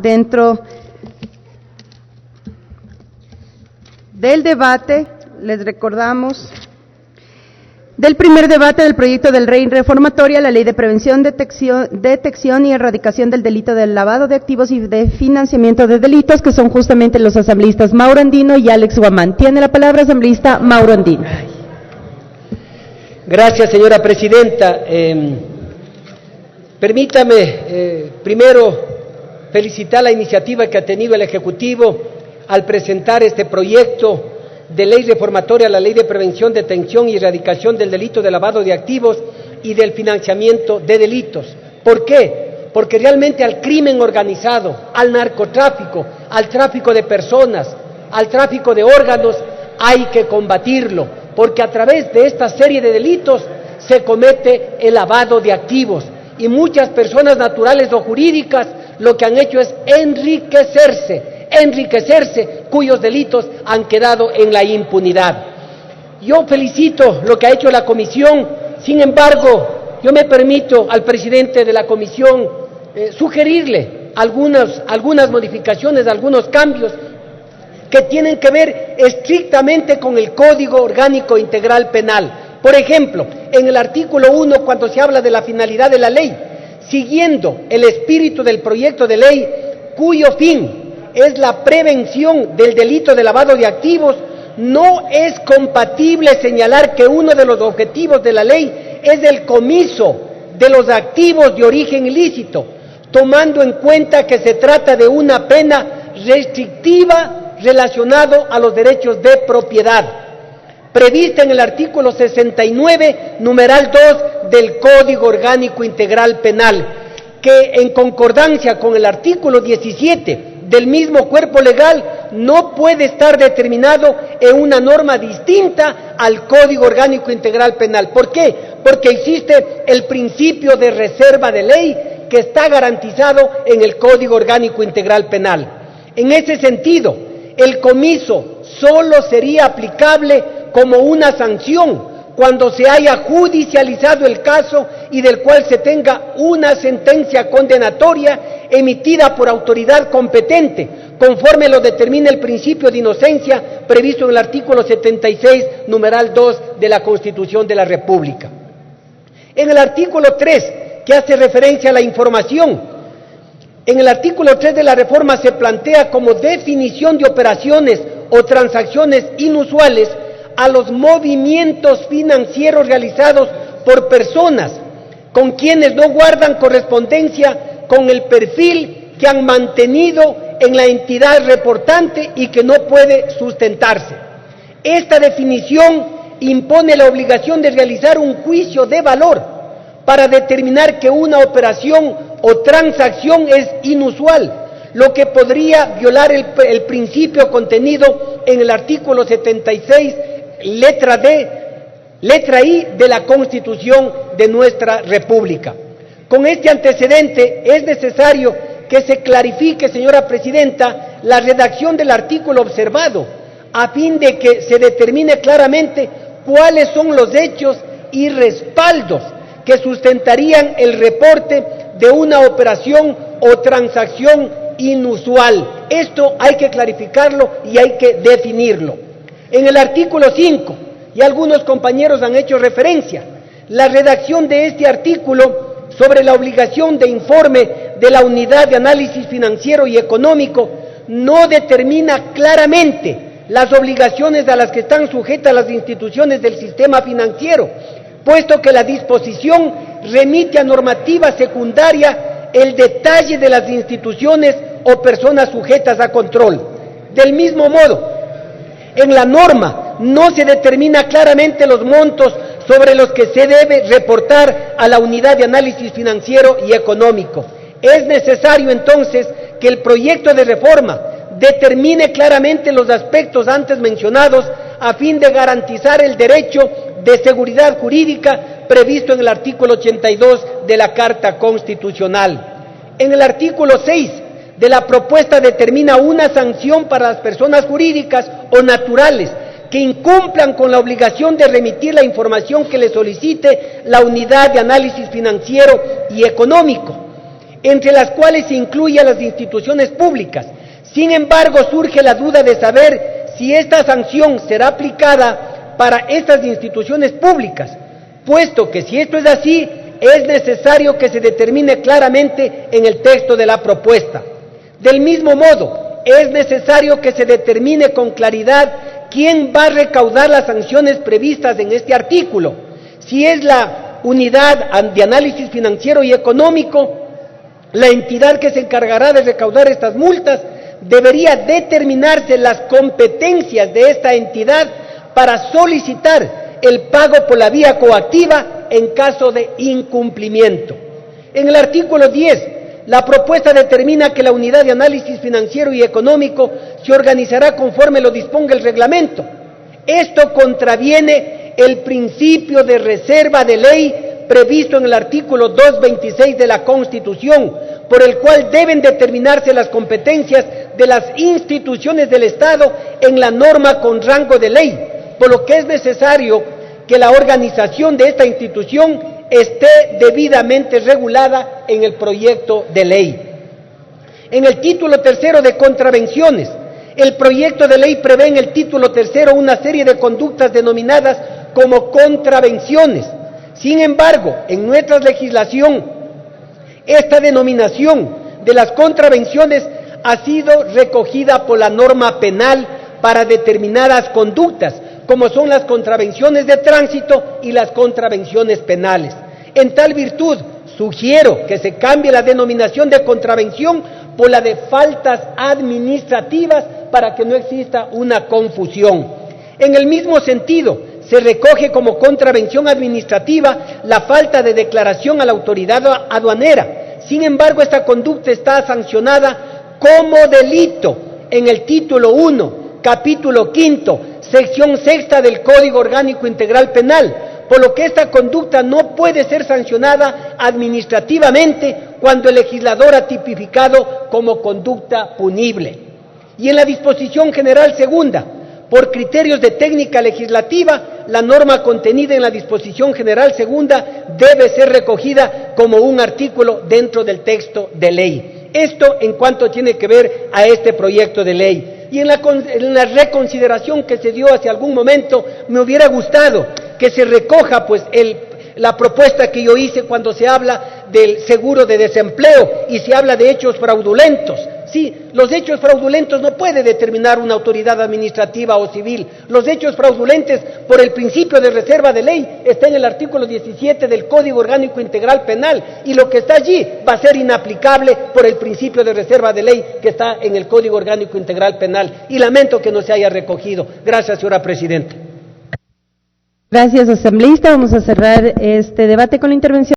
dentro del debate, les recordamos, del primer debate del proyecto de ley reformatoria a la Ley de Prevención, Detección y Erradicación del Delito del Lavado de Activos y de Financiamiento de Delitos, que son justamente los asambleístas Mauro Andino y Alex Guamán. Tiene la palabra asambleísta Mauro Andino. Gracias, señora presidenta. Permítame primero felicitar la iniciativa que ha tenido el Ejecutivo al presentar este proyecto de ley reformatoria a la Ley de Prevención, Detención y Erradicación del Delito de Lavado de Activos y del Financiamiento de Delitos. ¿Por qué? Porque realmente al crimen organizado, al narcotráfico, al tráfico de personas, al tráfico de órganos, hay que combatirlo, porque a través de esta serie de delitos se comete el lavado de activos, y muchas personas naturales o jurídicas lo que han hecho es enriquecerse, cuyos delitos han quedado en la impunidad. Yo felicito lo que ha hecho la comisión. Sin embargo, yo me permito al presidente de la comisión sugerirle algunas modificaciones, algunos cambios que tienen que ver estrictamente con el Código Orgánico Integral Penal. Por ejemplo, en el artículo 1, cuando se habla de la finalidad de la ley, siguiendo el espíritu del proyecto de ley, cuyo fin es la prevención del delito de lavado de activos, no es compatible señalar que uno de los objetivos de la ley es el comiso de los activos de origen ilícito, tomando en cuenta que se trata de una pena restrictiva relacionado a los derechos de propiedad, prevista en el artículo 69, numeral 2 del Código Orgánico Integral Penal, que en concordancia con el artículo 17 del mismo cuerpo legal no puede estar determinado en una norma distinta al Código Orgánico Integral Penal. ¿Por qué? Porque existe el principio de reserva de ley que está garantizado en el Código Orgánico Integral Penal. En ese sentido, el comiso solo sería aplicable como una sanción cuando se haya judicializado el caso y del cual se tenga una sentencia condenatoria emitida por autoridad competente, conforme lo determina el principio de inocencia previsto en el artículo 76, numeral 2 de la Constitución de la República. En el artículo 3, que hace referencia a la información, en el artículo 3 de la reforma se plantea como definición de operaciones o transacciones inusuales a los movimientos financieros realizados por personas con quienes no guardan correspondencia con el perfil que han mantenido en la entidad reportante y que no puede sustentarse. Esta definición impone la obligación de realizar un juicio de valor para determinar que una operación o transacción es inusual, lo que podría violar el principio contenido en el artículo 76, letra I de la Constitución de nuestra República. Con este antecedente es necesario que se clarifique, señora presidenta, la redacción del artículo observado, a fin de que se determine claramente cuáles son los hechos y respaldos que sustentarían el reporte de una operación o transacción inusual. Esto hay que clarificarlo y hay que definirlo. En el artículo 5, y algunos compañeros han hecho referencia, la redacción de este artículo sobre la obligación de informe de la Unidad de Análisis Financiero y Económico no determina claramente las obligaciones a las que están sujetas las instituciones del sistema financiero, puesto que la disposición remite a normativa secundaria el detalle de las instituciones o personas sujetas a control. Del mismo modo, en la norma no se determina claramente los montos sobre los que se debe reportar a la Unidad de Análisis Financiero y Económico. Es necesario entonces que el proyecto de reforma determine claramente los aspectos antes mencionados a fin de garantizar el derecho de seguridad jurídica previsto en el artículo 82 de la Carta Constitucional. En el artículo 6 de la propuesta determina una sanción para las personas jurídicas o naturales que incumplan con la obligación de remitir la información que le solicite la Unidad de Análisis Financiero y Económico. entre las cuales se incluye a las instituciones públicas. Sin embargo, surge la duda de saber si esta sanción será aplicada para estas instituciones públicas, puesto que si esto es así, es necesario que se determine claramente en el texto de la propuesta. Del mismo modo, es necesario que se determine con claridad quién va a recaudar las sanciones previstas en este artículo, si es la unidad de análisis financiero y económico, la entidad que se encargará de recaudar estas multas. Debería determinarse las competencias de esta entidad para solicitar el pago por la vía coactiva en caso de incumplimiento. En el artículo 10, la propuesta determina que la unidad de análisis financiero y económico se organizará conforme lo disponga el reglamento. Esto contraviene el principio de reserva de ley previsto en el artículo 226 de la Constitución, por el cual deben determinarse las competencias de las instituciones del Estado en la norma con rango de ley, por lo que es necesario que la organización de esta institución esté debidamente regulada en el proyecto de ley. En el título tercero de contravenciones, el proyecto de ley prevé en el título tercero una serie de conductas denominadas como contravenciones. Sin embargo, en nuestra legislación, esta denominación de las contravenciones ha sido recogida por la norma penal para determinadas conductas, como son las contravenciones de tránsito y las contravenciones penales. En tal virtud, sugiero que se cambie la denominación de contravención por la de faltas administrativas para que no exista una confusión. En el mismo sentido, se recoge como contravención administrativa la falta de declaración a la autoridad aduanera. Sin embargo, esta conducta está sancionada como delito en el título 1, capítulo 5, sección 6 del Código Orgánico Integral Penal, por lo que esta conducta no puede ser sancionada administrativamente cuando el legislador ha tipificado como conducta punible. Y en la disposición general segunda, por criterios de técnica legislativa, la norma contenida en la disposición general segunda debe ser recogida como un artículo dentro del texto de ley. Esto en cuanto tiene que ver a este proyecto de ley. Y en la reconsideración que se dio hace algún momento, me hubiera gustado que se recoja pues la propuesta que yo hice cuando se habla del seguro de desempleo y se habla de hechos fraudulentos. Sí, los hechos fraudulentos no puede determinar una autoridad administrativa o civil. Los hechos fraudulentos, por el principio de reserva de ley, está en el artículo 17 del Código Orgánico Integral Penal, y lo que está allí va a ser inaplicable por el principio de reserva de ley que está en el Código Orgánico Integral Penal. Y lamento que no se haya recogido. Gracias, señora presidenta. Gracias, asambleísta. Vamos a cerrar este debate con la intervención